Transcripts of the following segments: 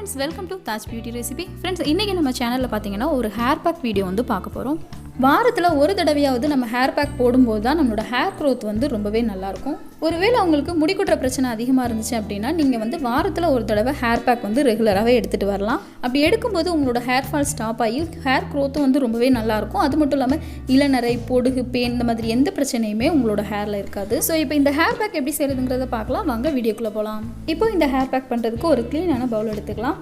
friends, welcome to Taj Beauty Recipes. Friends, இன்னைக்கு நம்ம சேனல்ல பாத்தீங்கன்னா ஒரு ஹேர் பேக் வீடியோ வந்து பார்க்க போறோம். வாரத்துல ஒரு தடவையாவது நம்ம ஹேர் பேக் போடும்போது தான் நம்மளோட ஹேர் growth வந்து ரொம்பவே நல்லா இருக்கும். ஒருவேளை உங்களுக்கு முடி கொட்டுற பிரச்சனை அதிகமா இருந்துச்சு அப்படினா நீங்க வந்து வாரத்துல ஒரு தடவை ஹேர் பேக் வந்து ரெகுலராவே எடுத்துட்டு வரலாம். அப்படி எடுக்கும்போது உங்களோட ஹேர் ஃபால் ஸ்டாப் ஆகி ஹேர் growth வந்து ரொம்பவே நல்லா இருக்கும். அது மட்டும் இல்லாம இளநரை, பொடுகு, பேன் இந்த மாதிரி எந்த பிரச்சனையுமே உங்களோட ஹேர்ல இருக்காது. சோ இப்போ இந்த ஹேர் பேக் எப்படி செய்யறதுங்கறத பார்க்கலாம். வாங்க வீடியோக்குள்ள போலாம். இப்போ இந்த ஹேர் பேக் பண்றதுக்கு ஒரு க்ளீனான பவுல் எடுத்துக்கலாம்.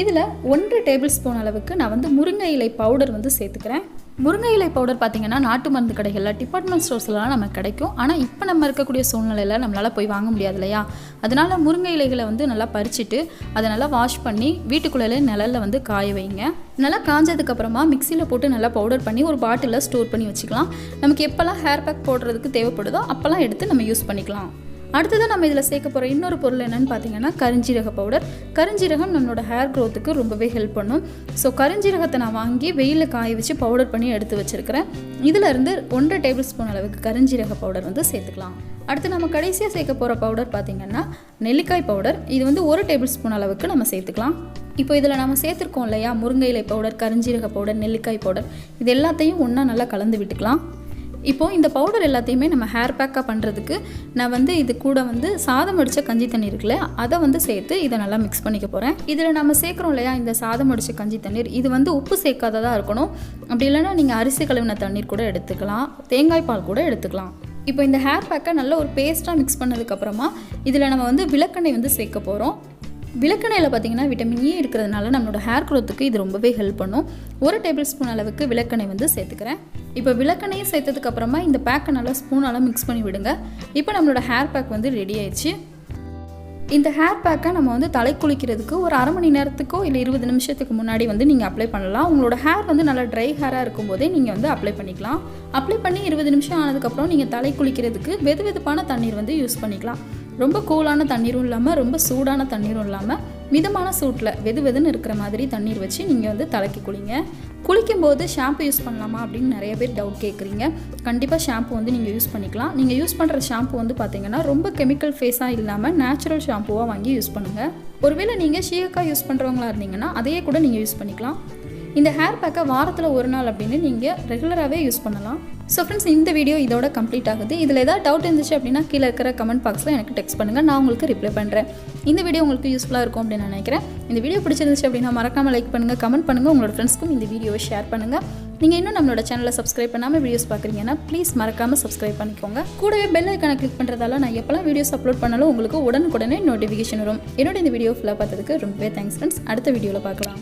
இதில் 1 டேபிள் ஸ்பூன் அளவுக்கு நான் வந்து முருங்கை இலை பவுடர் வந்து சேர்த்துக்கிறேன். முருங்கை இலை பவுடர் பார்த்தீங்கன்னா நாட்டு மருந்து கடைகளில் டிபார்ட்மெண்ட் ஸ்டோர்ஸ்லாம் நமக்கு கிடைக்கும். ஆனால் இப்போ நம்ம இருக்கக்கூடிய சூழ்நிலையில் நம்மளால் போய் வாங்க முடியாது இல்லையா? அதனால முருங்கை இலைகளை வந்து நல்லா பறிச்சுட்டு அதை நல்லா வாஷ் பண்ணி வீட்டுக்குள்ளே நிழலில் வந்து காய வைங்க. நல்லா காஞ்சதுக்கப்புறமா மிக்சியில் போட்டு நல்லா பவுடர் பண்ணி ஒரு பாட்டிலில் ஸ்டோர் பண்ணி வச்சுக்கலாம். நமக்கு எப்போல்லாம் ஹேர் பேக் போடுறதுக்கு தேவைப்படுதோ அப்போல்லாம் எடுத்து நம்ம யூஸ் பண்ணிக்கலாம். அடுத்தது நம்ம இதில் சேர்க்க போகிற இன்னொரு பொருள் என்னென்னு பார்த்தீங்கன்னா கரிஞ்சீரக பவுடர். கரிஞ்சீரகம் நம்மளோட ஹேர் க்ரோத்துக்கு ரொம்பவே ஹெல்ப் பண்ணும். ஸோ கரிஞ்சீரகத்தை நான் வாங்கி வெயிலில் காய வச்சு பவுடர் பண்ணி எடுத்து வச்சுருக்கிறேன். இதிலேருந்து 1 டேபிள் ஸ்பூன் அளவுக்கு கரிஞ்சீரக பவுடர் வந்து சேர்த்துக்கலாம். அடுத்து நம்ம கடைசியாக சேர்க்க போகிற பவுடர் பார்த்திங்கன்னா நெல்லிக்காய் பவுடர். இது வந்து 1 டேபிள் ஸ்பூன் அளவுக்கு நம்ம சேர்த்துக்கலாம். இப்போ இதில் நம்ம சேர்த்துருக்கோம் இல்லையா, முருங்கை இலை பவுடர், கரிஞ்சீரக பவுடர், நெல்லிக்காய் பவுடர், இது எல்லாத்தையும் ஒன்றா நல்லா கலந்து விட்டுக்கலாம். இப்போது இந்த பவுடர் எல்லாத்தையுமே நம்ம ஹேர் பேக்காக பண்ணுறதுக்கு நான் வந்து இது கூட வந்து சாதம் வடித்த கஞ்சி தண்ணி இருக்குல்ல, அதை வந்து சேர்த்து இதை நல்லா மிக்ஸ் பண்ணிக்க போகிறேன். இதில் நம்ம சேர்க்குறோம் இல்லையா இந்த சாதம் வடித்த கஞ்சி தண்ணீர், இது வந்து உப்பு சேர்க்காததாக இருக்கணும். அப்படி இல்லைன்னா நீங்கள் அரிசி கழுவின தண்ணீர் கூட எடுத்துக்கலாம், தேங்காய் பால் கூட எடுத்துக்கலாம். இப்போ இந்த ஹேர் பேக்கை நல்ல ஒரு பேஸ்ட்டாக மிக்ஸ் பண்ணதுக்கப்புறமா இதில் நம்ம வந்து விளக்கெண்ணெய் வந்து சேர்க்க போகிறோம். விளக்கெண்ணெயில் பார்த்திங்கன்னா விட்டமின் E இருக்கிறதுனால நம்மளோட ஹேர் க்ரோத்துக்கு இது ரொம்பவே ஹெல்ப் பண்ணும். 1 டேபிள் ஸ்பூன் அளவுக்கு விளக்கெண்ணெய் வந்து சேர்த்துக்கிறேன். இப்போ விளக்கெண்ணெயை சேர்த்ததுக்கப்புறமா இந்த பேக்கை நல்லா ஸ்பூனால் மிக்ஸ் பண்ணி விடுங்க. இப்போ நம்மளோட ஹேர் பேக் வந்து ரெடி ஆயிடுச்சு. இந்த ஹேர் பேக்கை நம்ம வந்து தலை குளிக்கிறதுக்கு ஒரு அரை மணி நேரத்துக்கோ இல்லை 20 நிமிஷத்துக்கு முன்னாடி வந்து நீங்கள் அப்ளை பண்ணலாம். உங்களோட ஹேர் வந்து நல்லா ட்ரை ஹேராக இருக்கும்போதே நீங்கள் வந்து அப்ளை பண்ணிக்கலாம். அப்ளை பண்ணி 20 நிமிஷம் ஆனதுக்கப்புறம் நீங்கள் தலை குளிக்கிறதுக்கு வெது வெதுப்பான தண்ணீர் வந்து யூஸ் பண்ணிக்கலாம். ரொம்ப கூலான தண்ணீரும் இல்லாமல் ரொம்ப சூடான தண்ணீரும் இல்லாமல் மிதமான சூட்டில் வெது வெதுன்னு இருக்கிற மாதிரி தண்ணீர் வச்சு நீங்கள் வந்து தலைக்கு குளிங்க. குளிக்கும்போது ஷாம்பு யூஸ் பண்ணலாமா அப்படின்னு நிறைய பேர் டவுட் கேட்குறீங்க. கண்டிப்பாக ஷாம்பு வந்து நீங்கள் யூஸ் பண்ணிக்கலாம். நீங்கள் யூஸ் பண்ணுற ஷாம்பு வந்து பார்த்தீங்கன்னா ரொம்ப கெமிக்கல் ஃபேஸாக இல்லாமல் நேச்சுரல் ஷாம்புவாக வாங்கி யூஸ் பண்ணுங்கள். ஒருவேளை நீங்கள் ஷீயக்காய் யூஸ் பண்ணுறவங்களா இருந்தீங்கன்னா அதையே கூட நீங்கள் யூஸ் பண்ணிக்கலாம். இந்த ஹேர் பேக்கை வாரத்தில் ஒரு நாள் அப்படின்னு நீங்கள் ரெகுலராகவே யூஸ் பண்ணலாம். ஸோ ஃப்ரெண்ட்ஸ், இந்த வீடியோ இதோட கம்ப்ளீட் ஆகுது. இதில் ஏதாவது டவுட் இருந்துச்சு அப்படின்னா கீழே இருக்கிற கமெண்ட் பாக்ஸில் எனக்கு டெக்ஸ்ட் பண்ணுங்கள், நான் உங்களுக்கு ரிப்ளை பண்ணுறேன். இந்த வீடியோ உங்களுக்கு யூஸ்ஃபுல்லாக இருக்கும் அப்படின்னு நான் நினைக்கிறேன். இந்த வீடியோ பிடிச்சிருந்துச்சு அப்படின்னா மறக்காமல் லைக் பண்ணுங்கள், கமெண்ட் பண்ணுங்கள், உங்களோட ஃப்ரெண்ட்ஸ்க்கும் இந்த வீடியோவை ஷேர் பண்ணுங்கள். நீங்கள் இன்னும் நம்மளோட சேனலை சப்ஸ்கிரைப் பண்ணாமல் வீடியோஸ் பார்க்குறீங்கன்னா ப்ளீஸ் மறக்காமல் சப்ஸ்கிரைப் பண்ணிக்கோங்க. கூடவே பெல் ஐக்கானை கிளிக் பண்ணுறதால நான் எப்போல்லாம் வீடியோஸ் அப்லோட் பண்ணாலும் உங்களுக்கு உடனுக்குடனே நோட்டிஃபிகேஷன் வரும். என்னோட இந்த வீடியோ ஃபுல்லாக பார்த்ததுக்கு ரொம்பவே தேங்க்ஸ் ஃப்ரெண்ட்ஸ். அடுத்த வீடியோவில் பார்க்கலாம்.